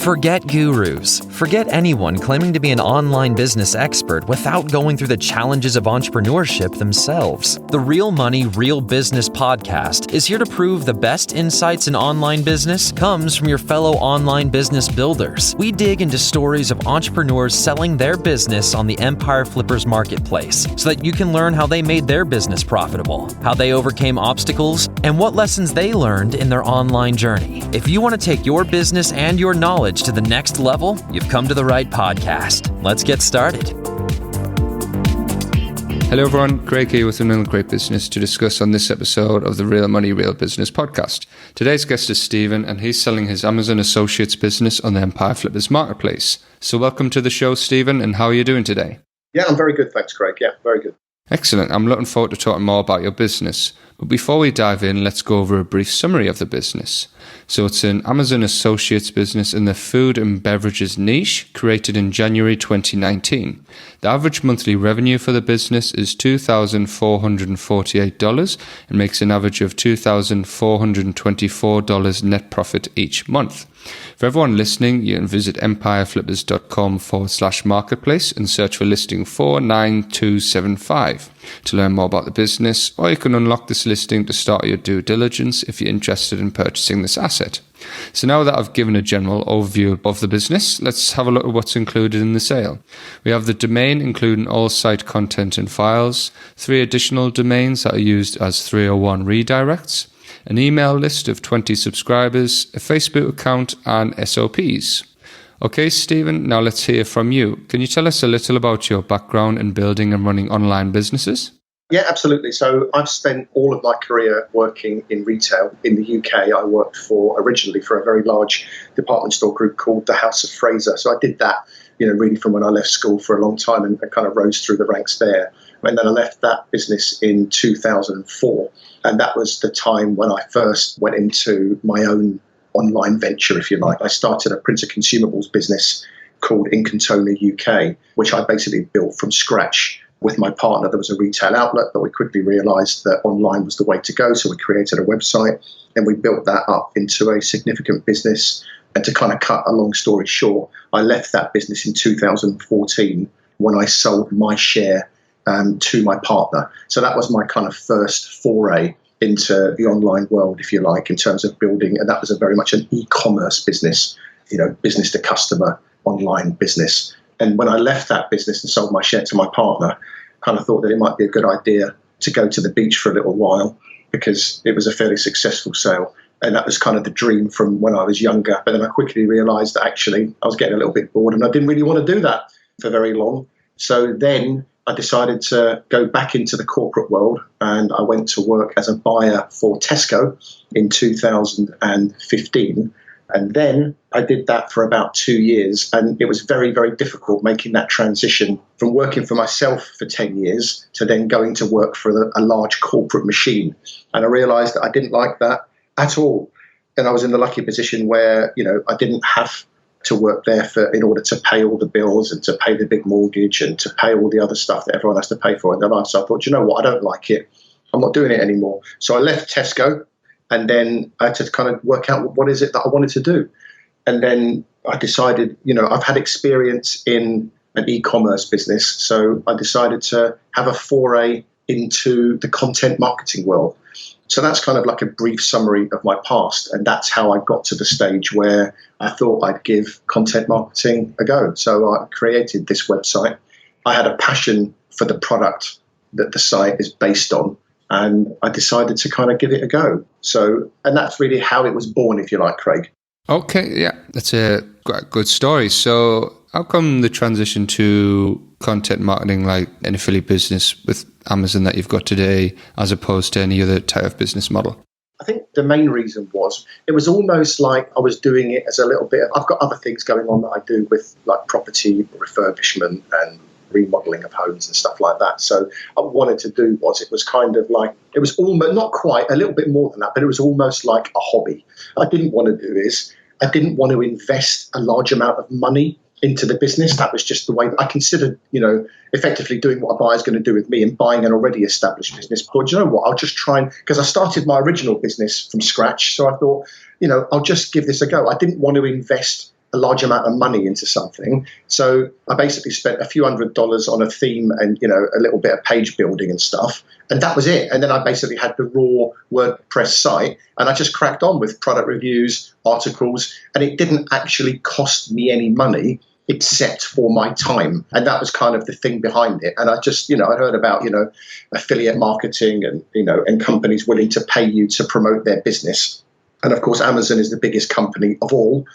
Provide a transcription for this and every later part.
Forget gurus. Forget anyone claiming to be an online business expert without going through the challenges of entrepreneurship themselves. The Real Money, Real Business podcast is here to prove the best insights in online business comes from your fellow online business builders. We dig into stories of entrepreneurs selling their business on the Empire Flippers marketplace so that you can learn how they made their business profitable, how they overcame obstacles, and what lessons they learned in their online journey. If you want to take your business and your knowledge to the next level, you've come to the right podcast. Let's get started. Hello everyone, Craig here with another great business to discuss on this episode of the Real Money, Real Business podcast. Today's guest is Stephen, and he's selling his Amazon Associates business on the Empire Flippers marketplace. So welcome to the show, Stephen, and how are you doing today? Yeah, I'm very good, thanks, Craig. Yeah, very good. Excellent. I'm looking forward to talking more about your business. But before we dive in, let's go over a brief summary of the business. So it's an Amazon Associates business in the food and beverages niche, created in January 2019. The average monthly revenue for the business is $2,448 and makes an average of $2,424 net profit each month. For everyone listening, you can visit empireflippers.com/marketplace and search for listing 49275 to learn more about the business, or you can unlock this listing to start your due diligence if you're interested in purchasing this asset. So now that I've given a general overview of the business, let's have a look at what's included in the sale. We have the domain, including all site content and files, 3 additional domains that are used as 301 redirects, an email list of 20 subscribers, a Facebook account, and SOPs. Okay, Stephen, now let's hear from you. Can you tell us a little about your background in building and running online businesses? Yeah, absolutely. So I've spent all of my career working in retail. In the UK, I worked originally for a very large department store group called the House of Fraser. So I did that, really from when I left school for a long time and kind of rose through the ranks there. And then I left that business in 2004. And that was the time when I first went into my own online venture, if you like. I started a printer consumables business called Incantona UK, which I basically built from scratch with my partner. There was a retail outlet, but we quickly realized that online was the way to go. So we created a website and we built that up into a significant business. And to kind of cut a long story short, I left that business in 2014 when I sold my share to my partner. So that was my kind of first foray into the online world, if you like, in terms of building. And that was very much an e-commerce business, business to customer online business. And when I left that business and sold my share to my partner, kind of thought that it might be a good idea to go to the beach for a little while because it was a fairly successful sale. And that was kind of the dream from when I was younger. But then I quickly realized that actually I was getting a little bit bored and I didn't really want to do that for very long. So then I decided to go back into the corporate world and I went to work as a buyer for Tesco in 2015. And then I did that for about 2 years. And it was very, very difficult making that transition from working for myself for 10 years to then going to work for a large corporate machine. And I realized that I didn't like that at all. And I was in the lucky position where, I didn't have to work there in order to pay all the bills and to pay the big mortgage and to pay all the other stuff that everyone has to pay for in their life. So I thought, I don't like it. I'm not doing it anymore. So I left Tesco and then I had to kind of work out what is it that I wanted to do. And then I decided, I've had experience in an e-commerce business. So I decided to have a foray into the content marketing world. So that's kind of like a brief summary of my past. And that's how I got to the stage where I thought I'd give content marketing a go. So I created this website. I had a passion for the product that the site is based on. And I decided to kind of give it a go. And that's really how it was born, if you like, Craig. Okay, yeah, that's a good story. So how come the transition to content marketing, like an affiliate business with Amazon that you've got today, as opposed to any other type of business model? I think the main reason was it was almost like I was doing it as a little bit. I've got other things going on that I do with like property refurbishment and remodeling of homes and stuff like that. So what I wanted to do it was kind of like, it was almost, not quite, a little bit more than that, but it was almost like a hobby. I didn't want to do is, I didn't want to invest a large amount of money into the business. That was just the way I considered, effectively doing what a buyer's going to do with me and buying an already established business. But I'll just try because I started my original business from scratch. So I thought, I'll just give this a go. I didn't want to invest a large amount of money into something. So I basically spent a few $100s on a theme and, a little bit of page building and stuff. And that was it. And then I basically had the raw WordPress site, and I just cracked on with product reviews, articles, and it didn't actually cost me any money except for my time. And that was kind of the thing behind it. And I just, I heard about, affiliate marketing and, and companies willing to pay you to promote their business. And of course, Amazon is the biggest company of all.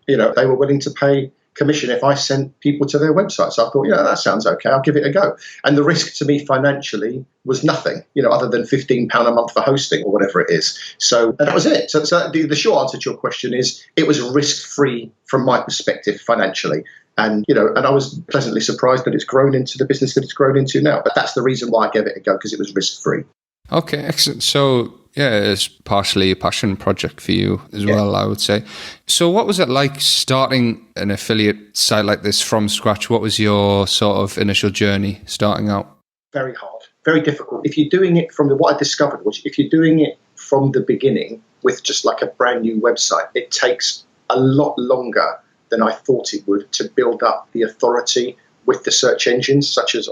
They were willing to pay commission if I sent people to their website. So I thought, that sounds okay. I'll give it a go. And the risk to me financially was nothing, other than £15 a month for hosting or whatever it is. So that was it. So the short answer to your question is it was risk-free from my perspective financially. And, and I was pleasantly surprised that it's grown into the business that it's grown into now. But that's the reason why I gave it a go, because it was risk-free. Okay, excellent. So, it's partially a passion project for you as well, I would say. So what was it like starting an affiliate site like this from scratch? What was your sort of initial journey starting out? Very hard, very difficult. If you're doing it what I discovered was if you're doing it from the beginning with just like a brand new website, it takes a lot longer than I thought it would to build up the authority with the search engines, such as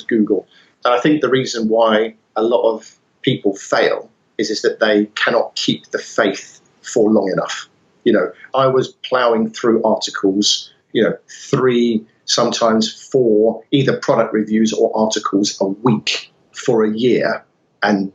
Google. And I think the reason why a lot of people fail is that they cannot keep the faith for long enough. I was plowing through articles, 3, sometimes 4, either product reviews or articles a week for a year. And,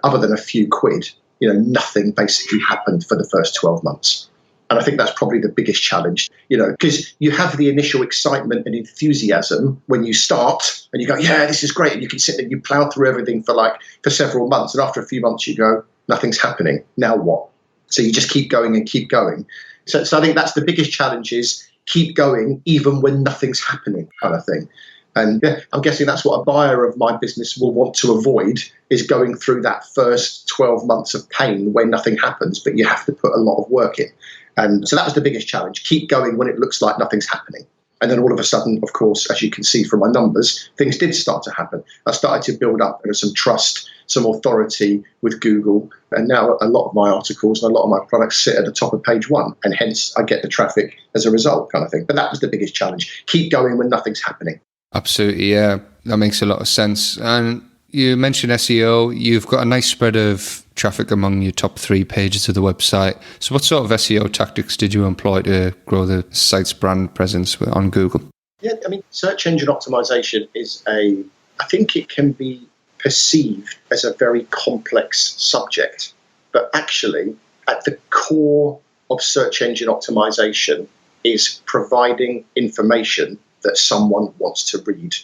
other than a few quid, nothing basically happened for the first 12 months. And I think that's probably the biggest challenge, because you have the initial excitement and enthusiasm when you start and you go, yeah, this is great. And you can sit there and you plow through everything for several months. And after a few months, you go, nothing's happening. Now what? So you just keep going and keep going. So I think that's the biggest challenge is keep going even when nothing's happening kind of thing. And I'm guessing that's what a buyer of my business will want to avoid is going through that first 12 months of pain where nothing happens, but you have to put a lot of work in. And so that was the biggest challenge. Keep going when it looks like nothing's happening. And then all of a sudden, of course, as you can see from my numbers, things did start to happen. I started to build up some trust, some authority with Google. And now a lot of my articles and a lot of my products sit at the top of page 1. And hence I get the traffic as a result kind of thing. But that was the biggest challenge. Keep going when nothing's happening. Absolutely, yeah. That makes a lot of sense. And you mentioned SEO. You've got a nice spread of traffic among your top 3 pages of the website. So what sort of SEO tactics did you employ to grow the site's brand presence on Google? Yeah, search engine optimization I think it can be perceived as a very complex subject. But actually, at the core of search engine optimization is providing information that someone wants to read.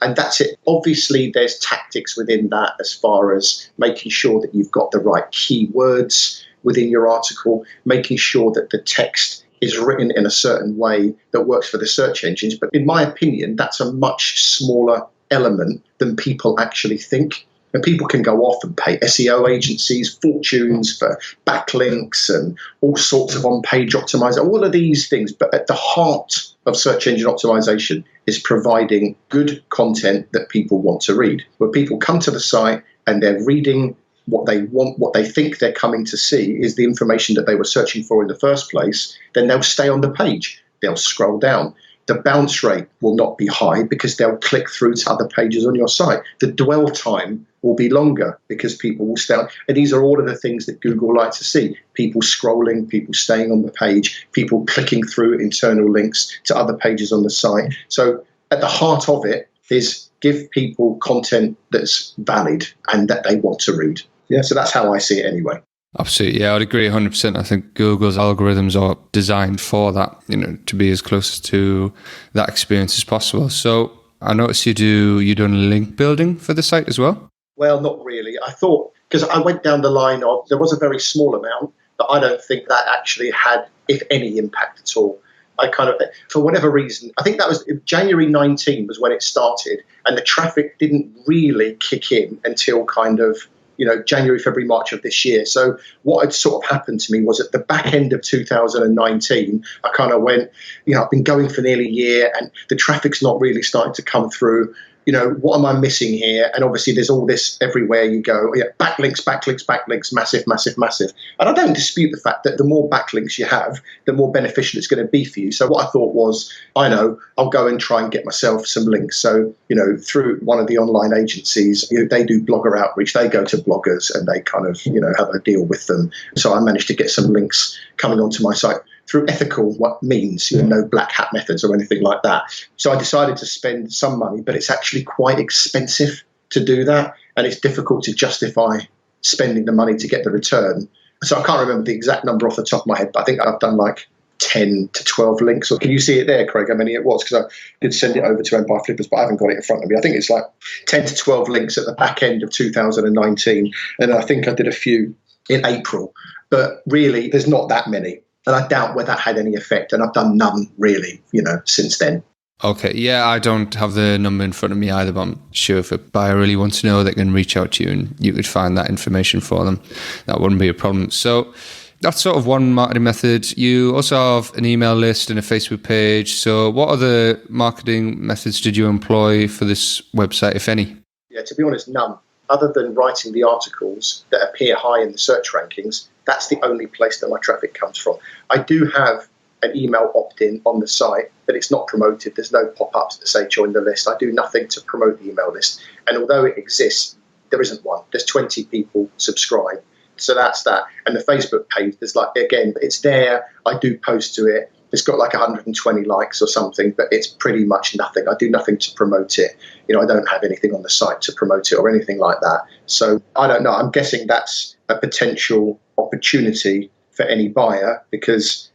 And that's it. Obviously, there's tactics within that as far as making sure that you've got the right keywords within your article, making sure that the text is written in a certain way that works for the search engines. But in my opinion, that's a much smaller element than people actually think. And people can go off and pay SEO agencies fortunes for backlinks and all sorts of on-page optimization, all of these things. But at the heart of search engine optimization is providing good content that people want to read. Where people come to the site and they're reading what they want, what they think they're coming to see is the information that they were searching for in the first place, then they'll stay on the page. They'll scroll down. The bounce rate will not be high because they'll click through to other pages on your site. The dwell time will be longer because people will stay on. And these are all of the things that Google like to see. People scrolling, people staying on the page, people clicking through internal links to other pages on the site. So at the heart of it is give people content that's valid and that they want to read. Yeah, so that's how I see it anyway. Absolutely, yeah, I'd agree 100%. I think Google's algorithms are designed for that, to be as close to that experience as possible. So I noticed you're doing link building for the site as well? Well, not really. I thought, because I went down the line of, there was a very small amount, but I don't think that actually had, if any, impact at all. I kind of, for whatever reason, I think that was January 19 was when it started, and the traffic didn't really kick in until kind of, January, February, March of this year. So what had sort of happened to me was at the back end of 2019, I kind of went, I've been going for nearly a year and the traffic's not really starting to come through. what am I missing here? And obviously there's all this everywhere you go. Yeah, backlinks, massive. And I don't dispute the fact that the more backlinks you have, the more beneficial it's going to be for you. So what I thought was, I know, I'll go and try and get myself some links. So, through one of the online agencies, they do blogger outreach. They go to bloggers and they kind of, have a deal with them. So I managed to get some links coming onto my site through ethical means, no black hat methods or anything like that. So I decided to spend some money, but it's actually quite expensive to do that. And it's difficult to justify spending the money to get the return. So I can't remember the exact number off the top of my head, but I think I've done like 10 to 12 links. Or can you see it there, Craig, how many it was? Because I did send it over to Empire Flippers, but I haven't got it in front of me. I think it's like 10 to 12 links at the back end of 2019. And I think I did a few in April. But really, there's not that many. And I doubt whether that had any effect. And I've done none really, since then. Okay, yeah, I don't have the number in front of me either, but I'm sure if a buyer really wants to know, they can reach out to you and you could find that information for them. That wouldn't be a problem. So that's sort of one marketing method. You also have an email list and a Facebook page. So what other marketing methods did you employ for this website, if any? Yeah, to be honest, none. Other than writing the articles that appear high in the search rankings, that's the only place that my traffic comes from. I do have an email opt-in on the site, but it's not promoted. There's no pop-ups that say join the list. I do nothing to promote the email list. And although it exists, there isn't one. There's 20 people subscribe. So that's that. And the Facebook page, there's again, it's there. I do post to it. It's got like 120 likes or something, but it's pretty much nothing. I do nothing to promote it. I don't have anything on the site to promote it or anything like that. So I don't know. I'm guessing that's a potential opportunity for any buyer because,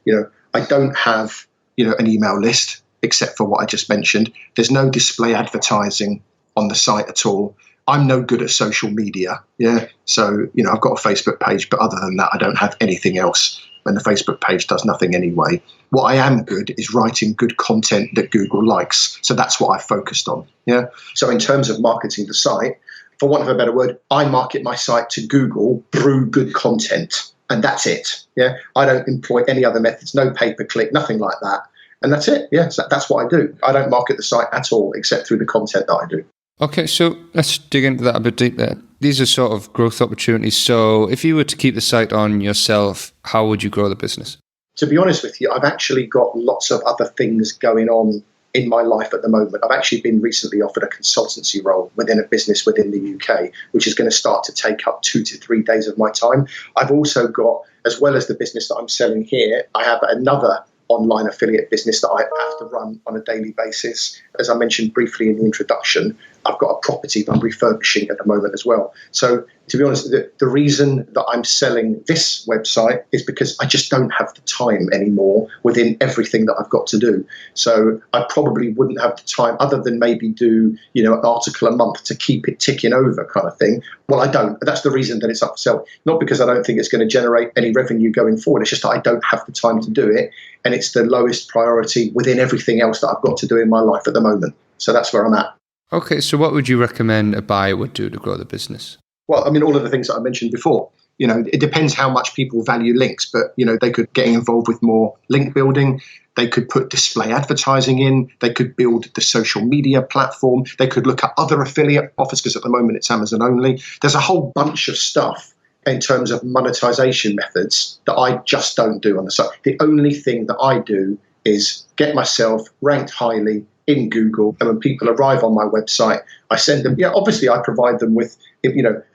I don't have, an email list except for what I just mentioned. There's no display advertising on the site at all. I'm no good at social media. Yeah. So, I've got a Facebook page, but other than that, I don't have anything else. And the Facebook page does nothing anyway. What I am good is writing good content that Google likes. So that's what I focused on. Yeah. So in terms of marketing the site, for want of a better word, I market my site to Google through good content. And that's it. Yeah. I don't employ any other methods, no pay-per-click, nothing like that. And that's it. Yeah. So that's what I do. I don't market the site at all, except through the content that I do. Okay, so let's dig into that a bit deeper. These are sort of growth opportunities. So if you were to keep the site on yourself, how would you grow the business? To be honest with you, I've actually got lots of other things going on in my life at the moment. I've actually been recently offered a consultancy role within a business within the UK, which is going to start to take up 2 to 3 days of my time. I've also got, as well as the business that I'm selling here, I have another online affiliate business that I have to run on a daily basis. As I mentioned briefly in the introduction, I've got a property that I'm refurbishing at the moment as well. So to be honest, the reason that I'm selling this website is because I just don't have the time anymore within everything that I've got to do. So I probably wouldn't have the time other than maybe do, an article a month to keep it ticking over kind of thing. Well, I don't. That's the reason that it's up for sale. Not because I don't think it's going to generate any revenue going forward. It's just that I don't have the time to do it. And it's the lowest priority within everything else that I've got to do in my life at the moment. So that's where I'm at. Okay, so what would you recommend a buyer would do to grow the business? Well, I mean, all of the things that I mentioned before. It depends how much people value links, but, they could get involved with more link building. They could put display advertising in. They could build the social media platform. They could look at other affiliate offers because at the moment it's Amazon only. There's a whole bunch of stuff in terms of monetization methods that I just don't do on the site. The only thing that I do is get myself ranked highly in Google. And when people arrive on my website, I send them, obviously I provide them with,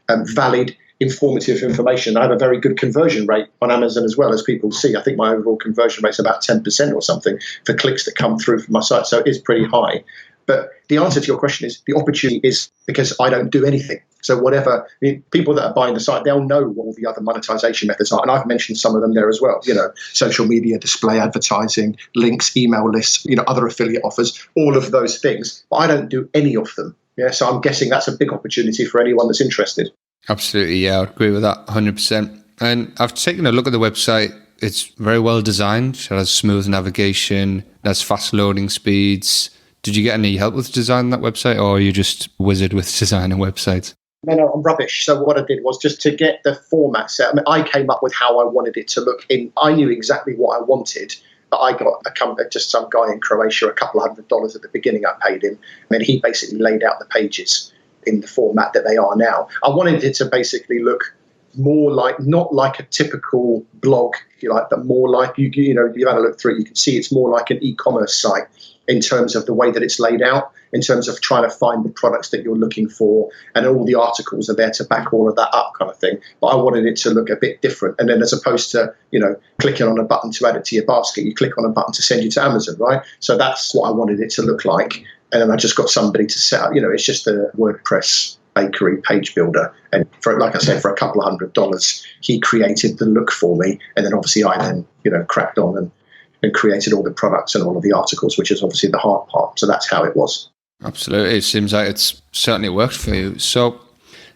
valid, informative information. I have a very good conversion rate on Amazon as well, as people see. I think my overall conversion rate is about 10% or something for clicks that come through from my site. So it is pretty high. But the answer to your question is the opportunity is because I don't do anything. So whatever, people that are buying the site, they'll know what all the other monetization methods are. And I've mentioned some of them there as well, social media, display advertising, links, email lists, other affiliate offers, all of those things. But I don't do any of them. Yeah. So I'm guessing that's a big opportunity for anyone that's interested. Absolutely. Yeah, I agree with that 100%. And I've taken a look at the website. It's very well designed. It has smooth navigation. It has fast loading speeds. Did you get any help with designing that website, or are you just wizard with designing websites? No, I'm rubbish. So what I did was just to get the format set. I came up with how I wanted it to look. I knew exactly what I wanted. But I got just some guy in Croatia, a couple of $100 at the beginning I paid him. And he basically laid out the pages in the format that they are now. I wanted it to basically look more like, not like a typical blog, if you like, but more like, you've had a look through it, you can see it's more like an e-commerce site in terms of the way that it's laid out, in terms of trying to find the products that you're looking for, and all the articles are there to back all of that up kind of thing. But I wanted it to look a bit different. And then as opposed to, clicking on a button to add it to your basket, you click on a button to send you to Amazon, right? So that's what I wanted it to look like. And then I just got somebody to set up, it's just a WordPress bakery page builder. And for, like I said, for a couple of $100, he created the look for me. And then obviously I then, cracked on and created all the products and all of the articles, which is obviously the hard part. So that's how it was. Absolutely. It seems like it's certainly worked for you. So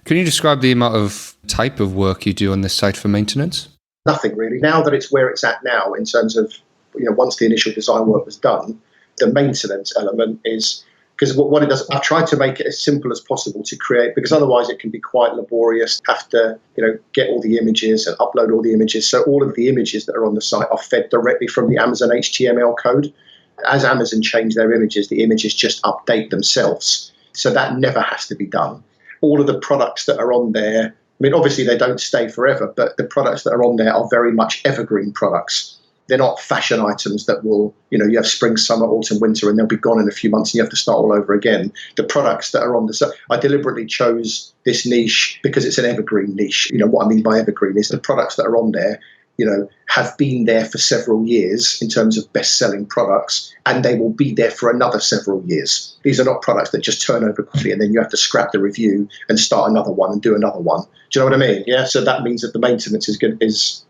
can you describe the amount of type of work you do on this site for maintenance? Nothing really. Now that it's where it's at now, in terms of, once the initial design work was done, the maintenance element is, because what it does, I've tried to make it as simple as possible to create, because otherwise it can be quite laborious, have to, get all the images and upload all the images. So all of the images that are on the site are fed directly from the Amazon HTML code. As Amazon change their images, the images just update themselves. So that never has to be done. All of the products that are on there, obviously they don't stay forever, but the products that are on there are very much evergreen products. They're not fashion items that will, you have spring, summer, autumn, winter, and they'll be gone in a few months and you have to start all over again. The products that are on the site, I deliberately chose this niche because it's an evergreen niche. What I mean by evergreen is the products that are on there, have been there for several years in terms of best-selling products, and they will be there for another several years. These are not products that just turn over quickly and then you have to scrap the review and start another one and do another one. Do you know what I mean? Yeah. So that means that the maintenance is good.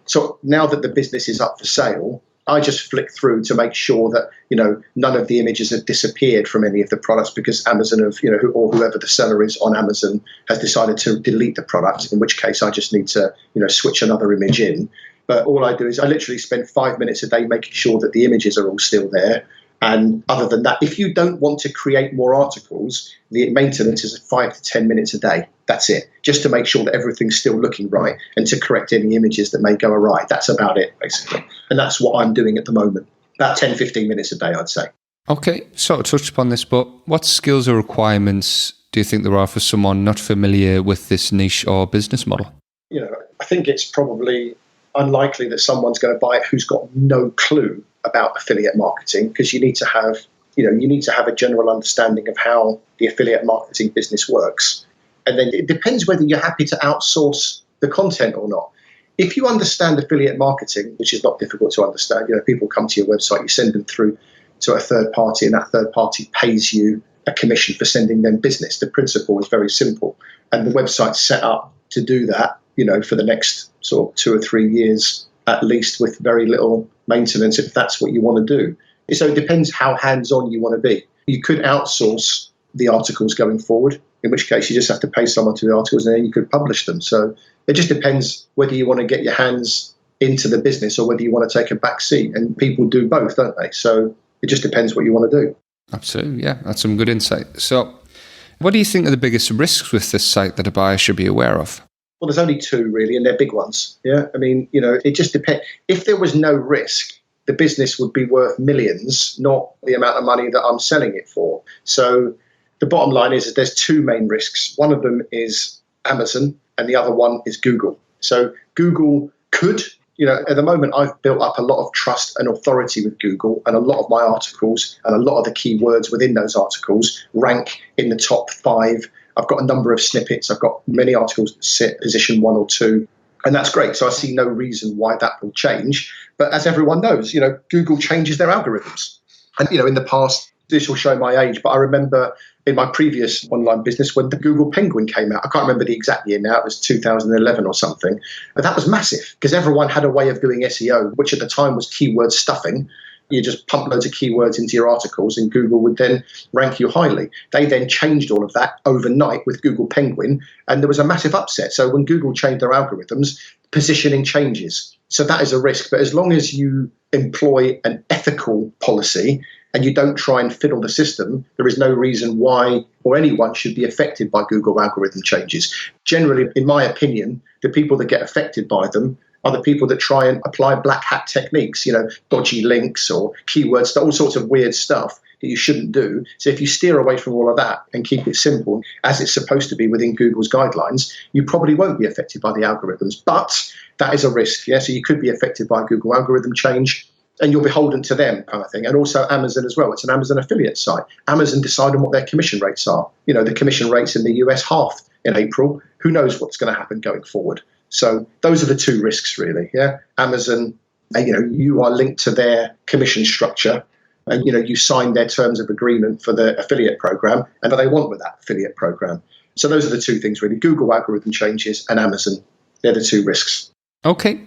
So now that the business is up for sale, I just flick through to make sure that, none of the images have disappeared from any of the products, because Amazon or whoever the seller is on Amazon has decided to delete the product, in which case I just need to, switch another image in. But all I do is I literally spend 5 minutes a day making sure that the images are all still there. And other than that, if you don't want to create more articles, the maintenance is 5 to 10 minutes a day. That's it. Just to make sure that everything's still looking right and to correct any images that may go awry. That's about it, basically. And that's what I'm doing at the moment. About 10, 15 minutes a day, I'd say. Okay, sort of touched upon this, but what skills or requirements do you think there are for someone not familiar with this niche or business model? I think it's probably unlikely that someone's going to buy it who's got no clue about affiliate marketing, because you need to have a general understanding of how the affiliate marketing business works. And then it depends whether you're happy to outsource the content or not. If you understand affiliate marketing, which is not difficult to understand, people come to your website, you send them through to a third party, and that third party pays you a commission for sending them business. The principle is very simple, and the website's set up to do that, for the next sort of 2 or 3 years at least, with very little maintenance, if that's what you want to do. So it depends how hands-on you want to be. You could outsource the articles going forward, in which case you just have to pay someone to do the articles and then you could publish them. So it just depends whether you want to get your hands into the business or whether you want to take a back seat. And people do both, don't they? So it just depends what you want to do. Absolutely, yeah. That's some good insight. So what do you think are the biggest risks with this site that a buyer should be aware of? Well, there's only two really, and they're big ones. Yeah, it just depends. If there was no risk, the business would be worth millions, not the amount of money that I'm selling it for. So the bottom line is that there's two main risks. One of them is Amazon, and the other one is Google. So Google could, at the moment, I've built up a lot of trust and authority with Google, and a lot of my articles and a lot of the keywords within those articles rank in the top 5. I've got a number of snippets. I've got many articles that sit position 1 or 2, and that's great. So I see no reason why that will change. But as everyone knows, Google changes their algorithms. And, in the past, this will show my age, but I remember in my previous online business when the Google Penguin came out. I can't remember the exact year now. It was 2011 or something. But that was massive because everyone had a way of doing SEO, which at the time was keyword stuffing. You just pump loads of keywords into your articles and Google would then rank you highly. They then changed all of that overnight with Google Penguin, and there was a massive upset. So when Google changed their algorithms, positioning changes. So that is a risk. But as long as you employ an ethical policy and you don't try and fiddle the system, there is no reason why or anyone should be affected by Google algorithm changes. Generally, in my opinion, the people that get affected by them are the people that try and apply black hat techniques, dodgy links or keywords, all sorts of weird stuff that you shouldn't do. So if you steer away from all of that and keep it simple, as it's supposed to be within Google's guidelines, you probably won't be affected by the algorithms. But that is a risk. Yeah, so you could be affected by Google algorithm change, and you're beholden to them, kind of thing. And also Amazon as well. It's an Amazon affiliate site. Amazon decide on what their commission rates are. The commission rates in the US halved in April. Who knows what's going to happen going forward? So those are the two risks, really. Yeah, Amazon, you are linked to their commission structure, and you sign their terms of agreement for the affiliate program, and what they want with that affiliate program. So those are the two things, really. Google algorithm changes and Amazon. They're the two risks. Okay.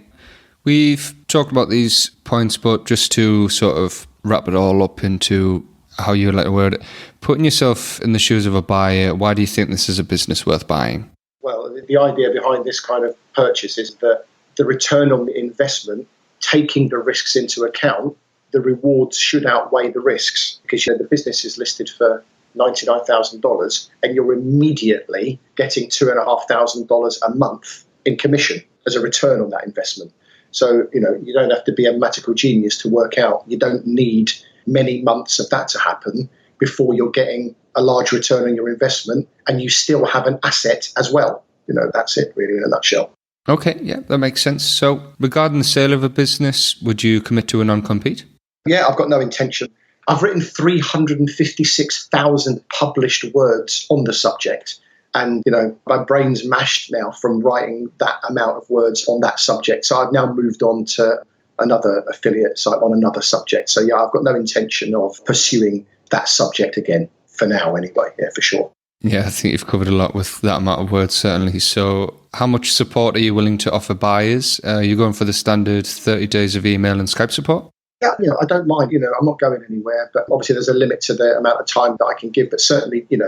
We've talked about these points, but just to sort of wrap it all up into how you like to word it, putting yourself in the shoes of a buyer, why do you think this is a business worth buying? Well, the idea behind this kind of purchase is that the return on the investment, taking the risks into account, the rewards should outweigh the risks, because the business is listed for $99,000 and you're immediately getting $2,500 a month in commission as a return on that investment. So, you don't have to be a magical genius to work out. You don't need many months of that to happen before you're getting a large return on your investment, and you still have an asset as well. That's it really in a nutshell. Okay, yeah, that makes sense. So regarding the sale of a business, would you commit to a non-compete? Yeah, I've got no intention. I've written 356,000 published words on the subject. And, my brain's mashed now from writing that amount of words on that subject. So I've now moved on to another affiliate site on another subject. So, yeah, I've got no intention of pursuing that subject again for now anyway. Yeah, for sure. Yeah, I think you've covered a lot with that amount of words, certainly. So how much support are you willing to offer buyers? You're going for the standard 30 days of email and Skype support? Yeah, I don't mind. I'm not going anywhere. But obviously there's a limit to the amount of time that I can give. But certainly, in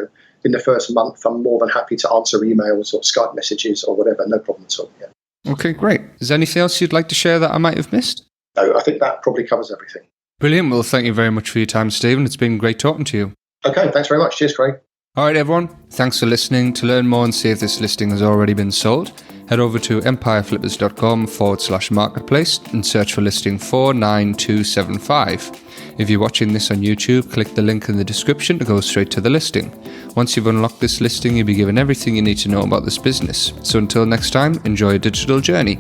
the first month, I'm more than happy to answer emails or Skype messages or whatever. No problem at all. Yeah. Okay, great. Is there anything else you'd like to share that I might have missed? No, I think that probably covers everything. Brilliant. Well, thank you very much for your time, Stephen. It's been great talking to you. Okay, thanks very much. Cheers, Craig. All right, everyone. Thanks for listening. To learn more and see if this listing has already been sold, head over to empireflippers.com/marketplace and search for listing 49275. If you're watching this on YouTube, click the link in the description to go straight to the listing. Once you've unlocked this listing, you'll be given everything you need to know about this business. So until next time, enjoy your digital journey.